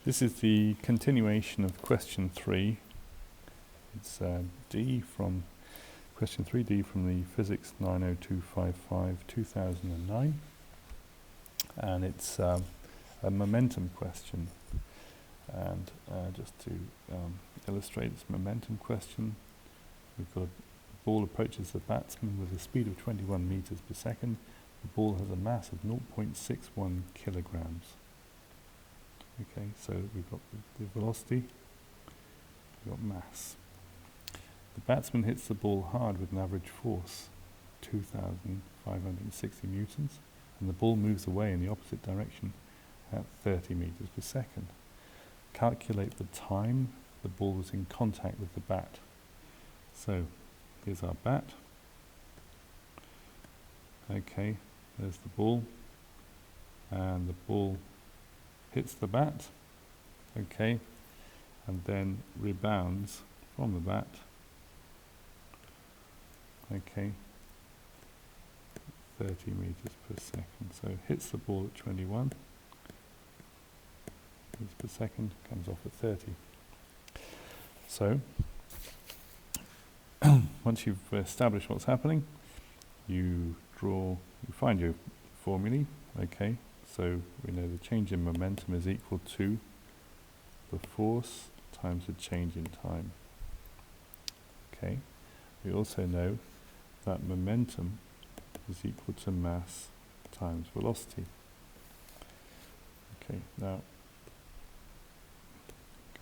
This is the continuation of question 3. It's D from question 3D from the Physics 90255 2009, and it's a momentum question. And just to illustrate this momentum question, we've got a ball approaches the batsman with a speed of 21 meters per second. The ball has a mass of 0.61 kilograms. Okay, so we've got the velocity, we've got mass. The batsman hits the ball hard with an average force, 2,560 newtons, and the ball moves away in the opposite direction at 30 meters per second. Calculate the time the ball was in contact with the bat. So, here's our bat. Okay, there's the ball, and the ball hits the bat, okay, and then rebounds from the bat, okay, 30 meters per second. So hits the ball at 21 meters per second, comes off at 30. So once you've established what's happening, you find your formulae, okay. So we know the change in momentum is equal to the force times the change in time. Okay. We also know that momentum is equal to mass times velocity. Okay, now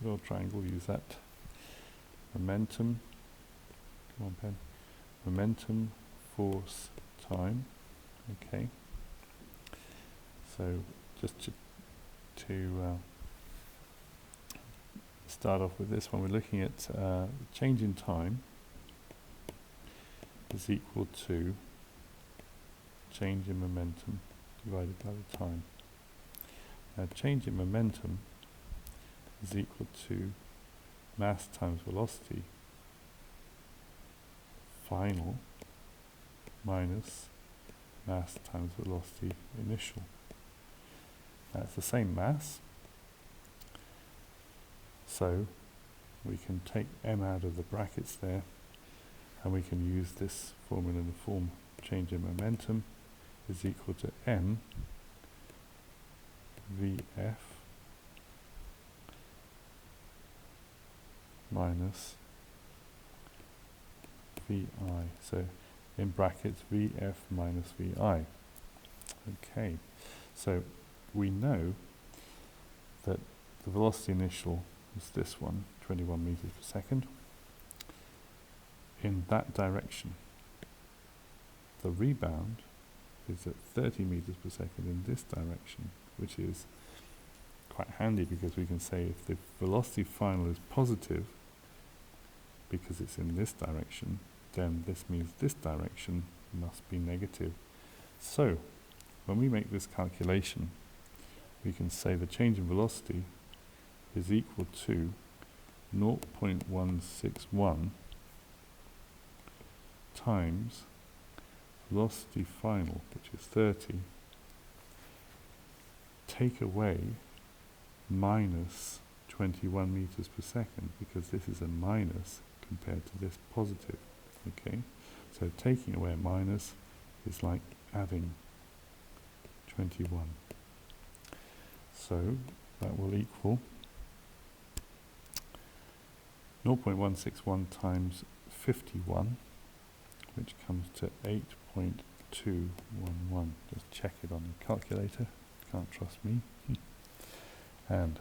good old triangle, use that. Momentum, come on pen, momentum, force, time, okay. So just to start off with this one, we're looking at change in time is equal to change in momentum divided by the time. Now change in momentum is equal to mass times velocity final minus mass times velocity initial. That's the same mass, so we can take m out of the brackets there, and we can use this formula in the form change in momentum is equal to m Vf minus Vi. So in brackets Vf minus Vi. Okay, so we know that the velocity initial is this one, 21 meters per second, in that direction. The rebound is at 30 meters per second in this direction, which is quite handy because we can say if the velocity final is positive because it's in this direction, then this means this direction must be negative. So when we make this calculation, we can say the change in velocity is equal to 0.161 times velocity final, which is 30, take away minus 21 meters per second, because this is a minus compared to this positive. Okay, so taking away a minus is like adding 21. So that will equal 0.161 times 51, which comes to 8.211. Just check it on your calculator, can't trust me. And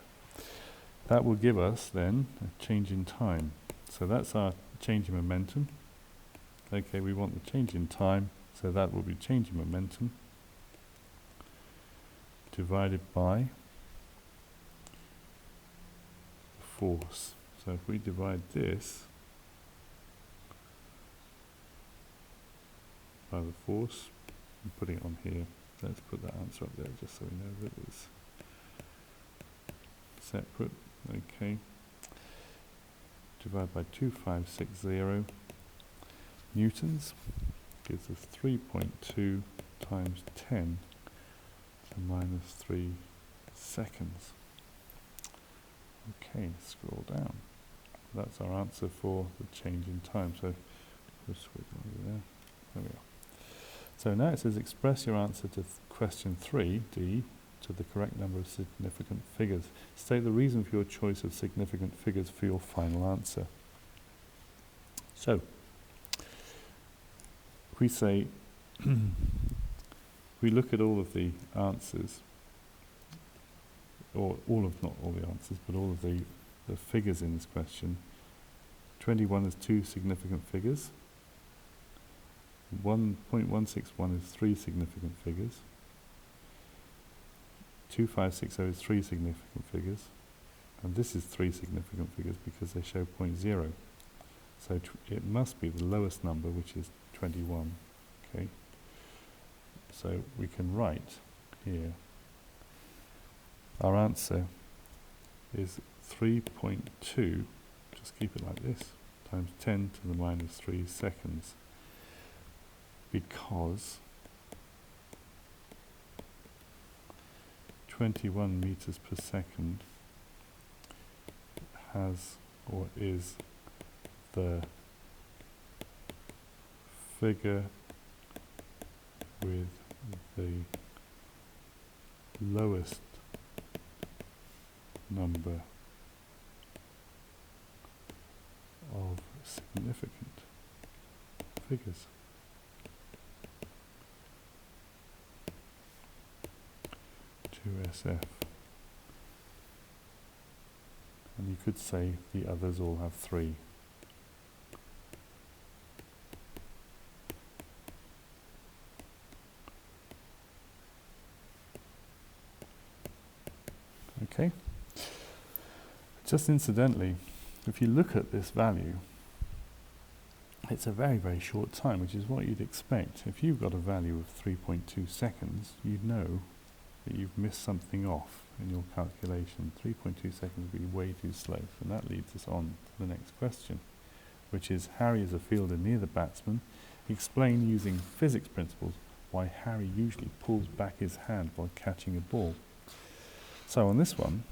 that will give us then a change in time. So that's our change in momentum. Okay, we want the change in time, so that will be change in momentum divided by force. So if we divide this by the force, I'm putting it on here, let's put that answer up there just so we know that it's separate. Okay, divide by 2560 newtons gives us 3.2 times 10 to minus 3 seconds. Okay, scroll down. That's our answer for the change in time. So we'll switch over there. There we are. So now it says express your answer to question 3D to the correct number of significant figures. State the reason for your choice of significant figures for your final answer. So we say, we look at all of the answers, or not all the answers, but all of the figures in this question. 21 is 2 significant figures. 1.161 is 3 significant figures. 2560 is 3 significant figures. And this is 3 significant figures because they show 0.0. So it must be the lowest number, which is 21. Okay. So we can write here, our answer is 3.2, just keep it like this, times 10 to the minus 3 seconds. Because 21 meters per second has, or is, the figure with the lowest number of significant figures. SF. And you could say the others all have 3. Okay. Just incidentally, if you look at this value, it's a very, very short time, which is what you'd expect. If you've got a value of 3.2 seconds, you'd know that you've missed something off in your calculation. 3.2 seconds would be way too slow. And that leads us on to the next question, which is Harry is a fielder near the batsman. Explain using physics principles why Harry usually pulls back his hand while catching a ball. So on this one,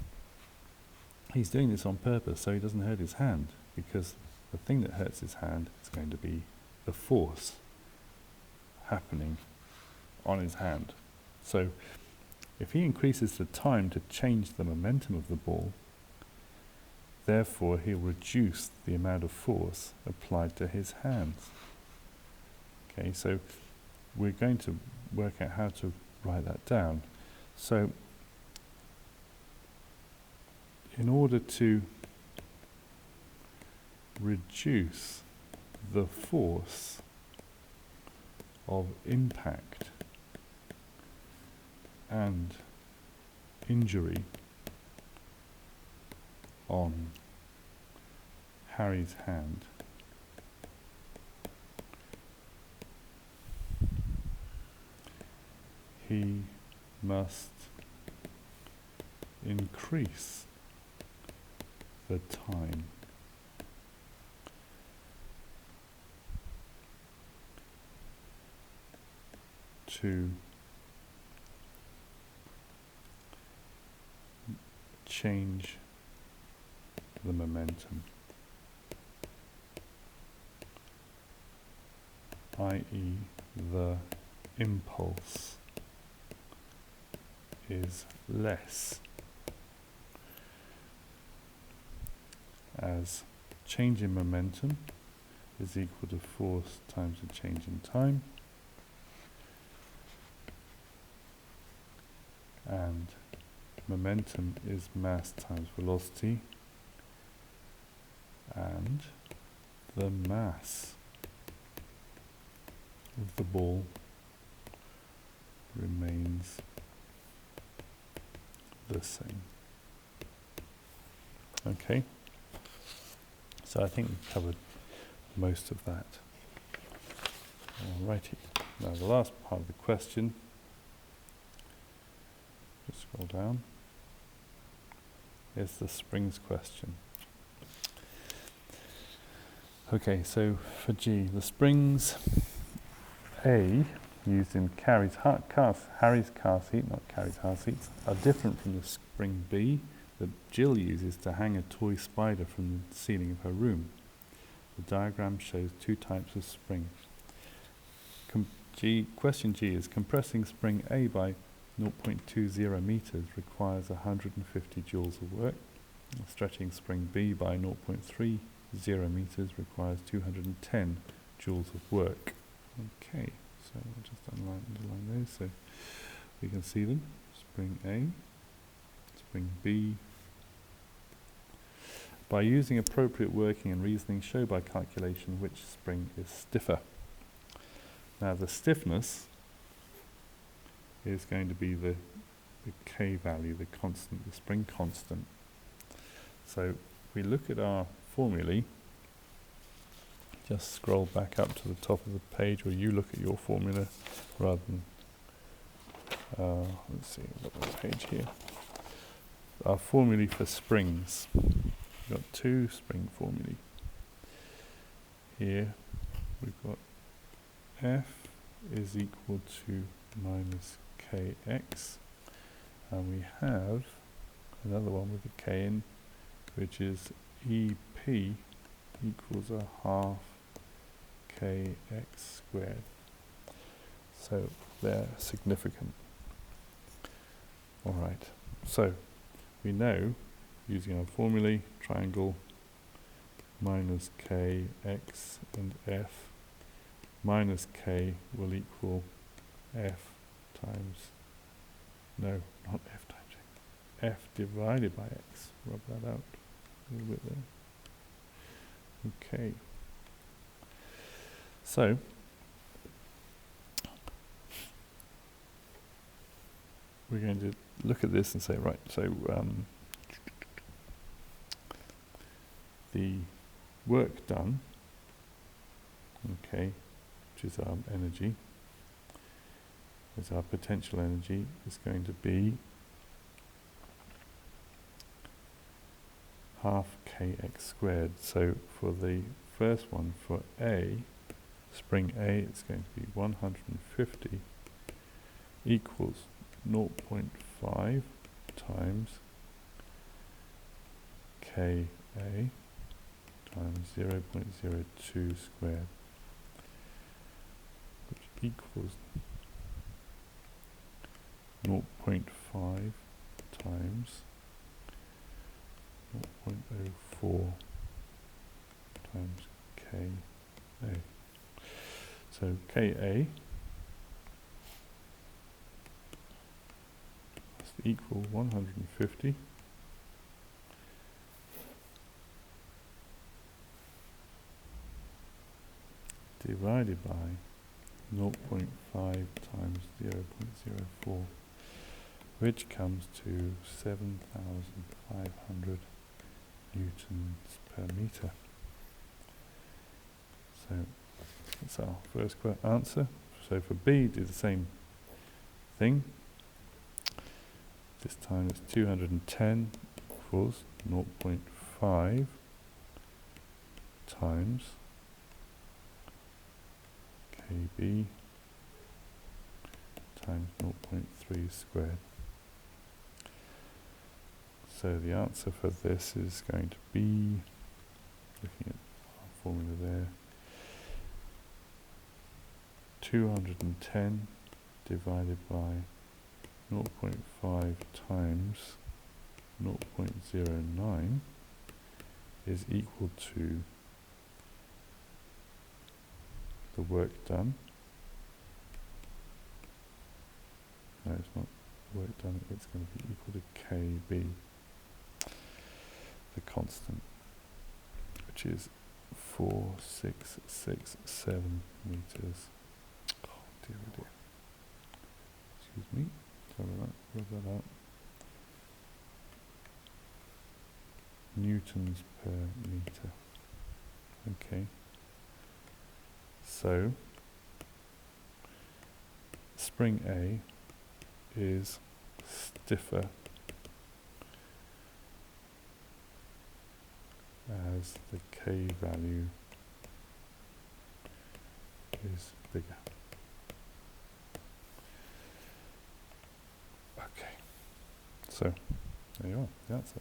he's doing this on purpose so he doesn't hurt his hand, because the thing that hurts his hand is going to be the force happening on his hand. So if he increases the time to change the momentum of the ball, therefore he'll reduce the amount of force applied to his hands. Okay, so we're going to work out how to write that down. So in order to reduce the force of impact and injury on Harry's hand, he must increase the time to change the momentum, i.e. the impulse is less, as change in momentum is equal to force times the change in time, and momentum is mass times velocity, and the mass of the ball remains the same. Okay, so I think we've covered most of that. Alrighty, now the last part of the question, just scroll down, is the springs question. Okay, so for G, the springs A used in Harry's car seat, not Carrie's car seats, are different from the spring B, that Jill uses to hang a toy spider from the ceiling of her room. The diagram shows two types of spring. Question G is compressing spring A by 0.20 meters requires 150 joules of work. Stretching spring B by 0.30 meters requires 210 joules of work. Okay, so I'll just underline those so we can see them. Spring A, spring B. By using appropriate working and reasoning, show by calculation which spring is stiffer. Now the stiffness is going to be the K value, the constant, the spring constant. So we look at our formulae, just scroll back up to the top of the page, or you look at your formula rather than, let's see, I've got the page here. Our formulae for springs. We've got two spring formulae. Here we've got F is equal to minus Kx, and we have another one with a K in, which is EP equals a half Kx squared. So they're significant. Alright, so we know, using our formulae, triangle minus Kx and F minus K will equal F times, no, not F times F divided by X. Rub that out a little bit there. Okay. So, we're going to look at this and say, right, so the work done, okay, which is our energy, is our potential energy, is going to be half Kx squared. So for the first one, for A, spring A, it's going to be 150 equals 0.5 times Ka times 0.02 squared, which equals 0.5 times 0.04 times Ka. So Ka must equal 150 divided by 0.5 times 0.04, which comes to 7,500 newtons per meter. So that's our first answer. So for B, do the same thing. This time it's 210 equals 0.5 times Kb times 0.3 squared. So the answer for this is going to be, looking at our formula there, 210 divided by 0.5 times 0.09 is equal to the work done. No, it's not work done, it's going to be equal to Kb, the constant, which is 4667 meters. Oh dear, oh dear. Excuse me. Sorry about that. Rub that out. Newtons per meter. Okay. So spring A is stiffer as the K value is bigger. Okay, so there you are, the answer.